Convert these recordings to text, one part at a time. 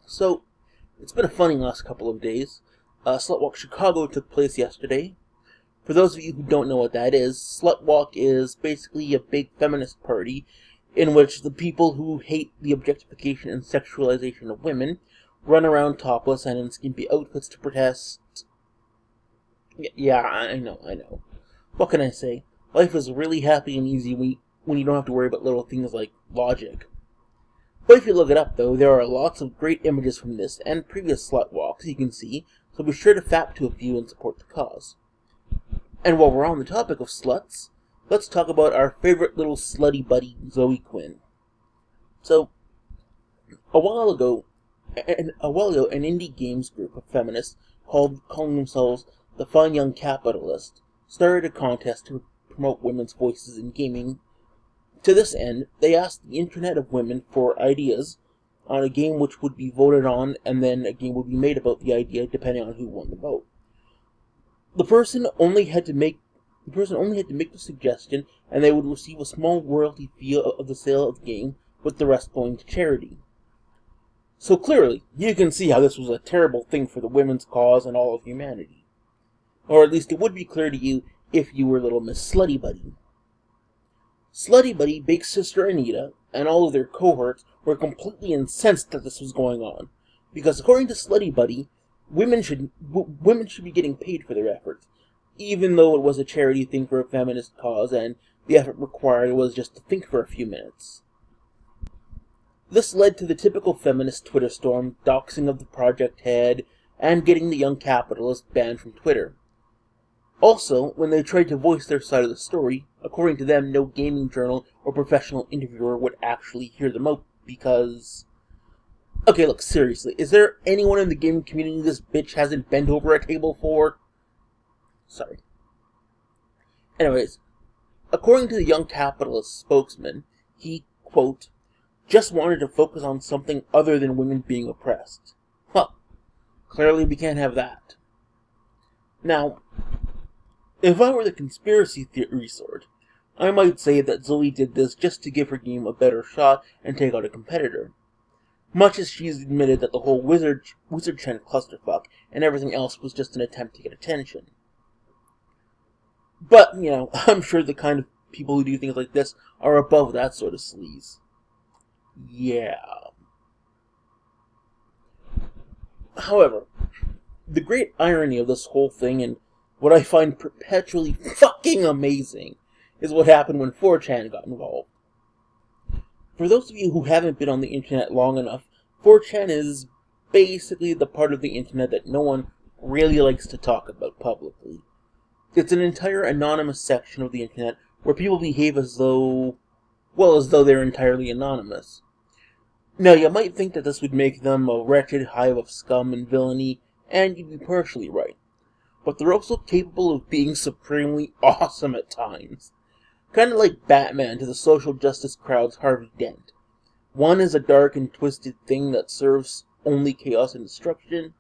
So, it's been a funny last couple of days. Slutwalk Chicago took place yesterday. For those of you who don't know what that is, Slutwalk is basically a big feminist party in which the people who hate the objectification and sexualization of women run around topless and in skimpy outfits to protest. Yeah, I know. What can I say? Life is really happy and easy when you don't have to worry about little things like logic. But if you look it up, though, there are lots of great images from this and previous slut walks you can see, so be sure to fap to a few and support the cause. And while we're on the topic of sluts, let's talk about our favorite little slutty buddy, Zoe Quinn. So, a while ago, an indie games group of feminists calling themselves the Fine Young Capitalist started a contest to promote women's voices in gaming. To this end, they asked the internet of women for ideas on a game which would be voted on, and then a game would be made about the idea depending on who won the vote. The person only had to make the suggestion, and they would receive a small royalty fee of the sale of the game, with the rest going to charity. So clearly, you can see how this was a terrible thing for the women's cause and all of humanity. Or at least it would be clear to you if you were little Miss Slutty Buddy. Slutty Buddy, Big Sister Anita, and all of their cohorts were completely incensed that this was going on, because according to Slutty Buddy, women should be getting paid for their efforts, even though it was a charity thing for a feminist cause, and the effort required was just to think for a few minutes. This led to the typical feminist Twitter storm, doxing of the project head, and getting the young capitalist banned from Twitter. Also, when they tried to voice their side of the story, according to them, no gaming journal or professional interviewer would actually hear them out because... Okay, look, seriously, is there anyone in the gaming community this bitch hasn't bent over a table for? Sorry. Anyways, according to the young capitalist spokesman, he, quote, just wanted to focus on something other than women being oppressed. Well, clearly we can't have that. Now, if I were the conspiracy theory sort, I might say that Zoe did this just to give her game a better shot and take out a competitor. Much as she's admitted that the whole Wizard Chen clusterfuck and everything else was just an attempt to get attention. But, I'm sure the kind of people who do things like this are above that sort of sleaze. Yeah. However, the great irony of this whole thing, and what I find perpetually fucking amazing, is what happened when 4chan got involved. For those of you who haven't been on the internet long enough, 4chan is basically the part of the internet that no one really likes to talk about publicly. It's an entire anonymous section of the internet where people behave as though they're entirely anonymous. Now, you might think that this would make them a wretched hive of scum and villainy, and you'd be partially right. But they're also capable of being supremely awesome at times. Kind of like Batman to the social justice crowd's Harvey Dent. One is a dark and twisted thing that serves only chaos and destruction.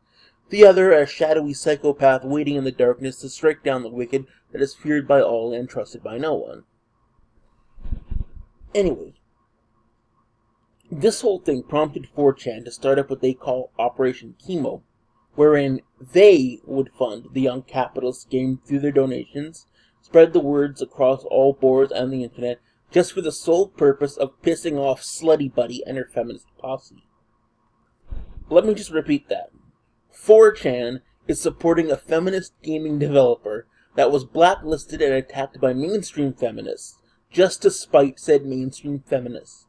The other, a shadowy psychopath waiting in the darkness to strike down the wicked that is feared by all and trusted by no one. Anyway, this whole thing prompted 4chan to start up what they call Operation Chemo, wherein they would fund the young capitalist game through their donations, spread the words across all boards and the internet, just for the sole purpose of pissing off Slutty Buddy and her feminist posse. Let me just repeat that. 4chan is supporting a feminist gaming developer that was blacklisted and attacked by mainstream feminists, just to spite said mainstream feminists.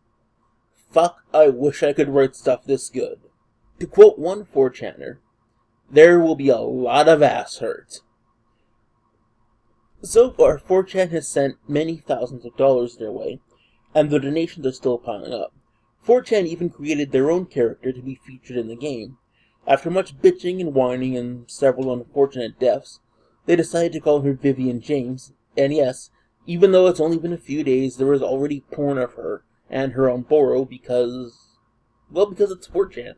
Fuck, I wish I could write stuff this good. To quote one 4chaner, there will be a lot of ass hurt. So far, 4chan has sent many thousands of dollars their way, and the donations are still piling up. 4chan even created their own character to be featured in the game. After much bitching and whining and several unfortunate deaths, they decided to call her Vivian James, and yes, even though it's only been a few days, there is already porn of her and her on borrow because it's 4chan.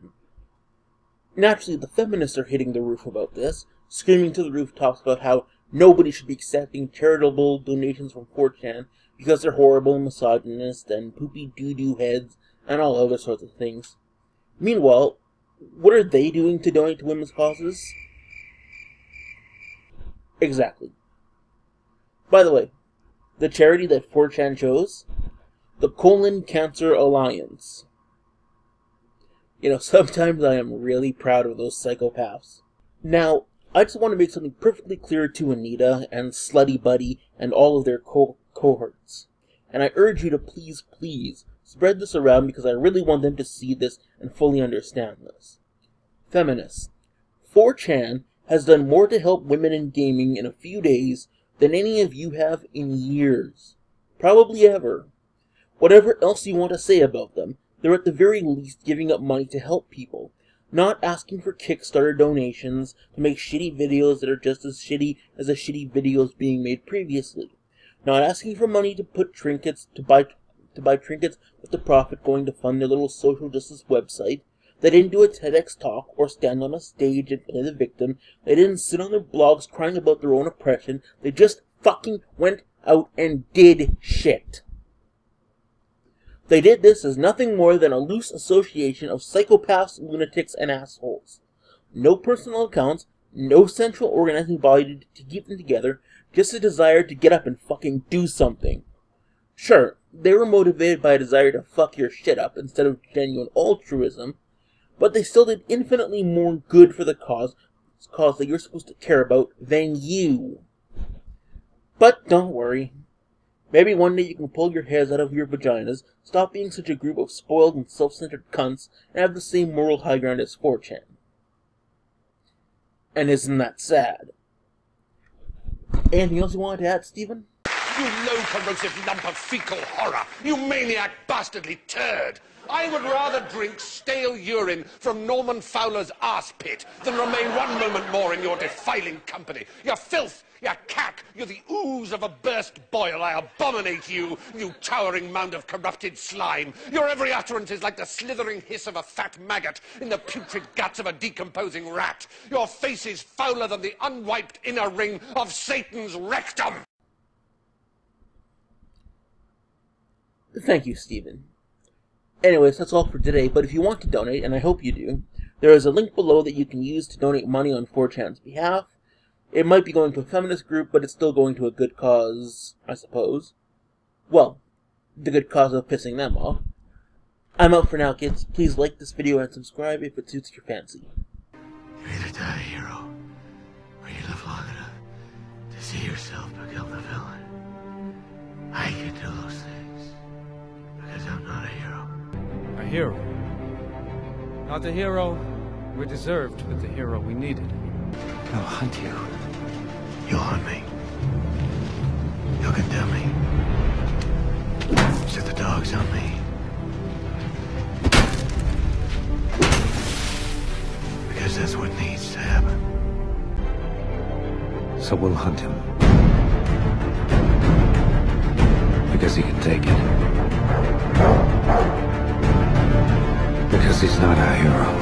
Naturally, the feminists are hitting the roof about this, screaming to the rooftops about how nobody should be accepting charitable donations from 4chan because they're horrible and misogynist and poopy doo-doo heads and all other sorts of things. Meanwhile, what are they doing to donate to women's causes? Exactly. By the way, the charity that 4chan chose? The Colon Cancer Alliance. You know, sometimes I am really proud of those psychopaths. Now, I just want to make something perfectly clear to Anita and Slutty Buddy and all of their cohorts. And I urge you to please, please, spread this around because I really want them to see this and fully understand this. Feminists, 4chan has done more to help women in gaming in a few days than any of you have in years. Probably ever. Whatever else you want to say about them, they're at the very least giving up money to help people, not asking for Kickstarter donations to make shitty videos that are just as shitty as the shitty videos being made previously, not asking for money to put trinkets to buy trinkets with the profit going to fund their little social justice website. They didn't do a TEDx talk or stand on a stage and play the victim. They didn't sit on their blogs crying about their own oppression. They just fucking went out and did shit. They did this as nothing more than a loose association of psychopaths, lunatics, and assholes. No personal accounts, no central organizing body to keep them together, just a desire to get up and fucking do something. Sure, they were motivated by a desire to fuck your shit up instead of genuine altruism, but they still did infinitely more good for the cause that you're supposed to care about than you. But don't worry. Maybe one day you can pull your heads out of your vaginas, stop being such a group of spoiled and self-centered cunts, and have the same moral high ground as 4chan. And isn't that sad? Anything else you wanted to add, Stephen? You low corrosive lump of fecal horror! You maniac bastardly turd! I would rather drink stale urine from Norman Fowler's arse pit than remain one moment more in your defiling company. You're filth! You're cack! You're the ooze of a burst boil! I abominate you, you towering mound of corrupted slime! Your every utterance is like the slithering hiss of a fat maggot in the putrid guts of a decomposing rat! Your face is fouler than the unwiped inner ring of Satan's rectum! Thank you, Stephen. Anyways, that's all for today, but if you want to donate, and I hope you do, there is a link below that you can use to donate money on 4chan's behalf. It might be going to a feminist group, but it's still going to a good cause, I suppose. Well, the good cause of pissing them off. I'm out for now, kids. Please like this video and subscribe if it suits your fancy. You either die a hero, or you live long enough to see yourself become the villain. I can do those things, because I'm not a hero. A hero. Not the hero we deserved, but the hero we needed. I'll hunt you. You'll hunt me. You'll condemn me. Set the dogs on me. Because that's what needs to happen. So we'll hunt him. Because he can take it. Because he's not our hero.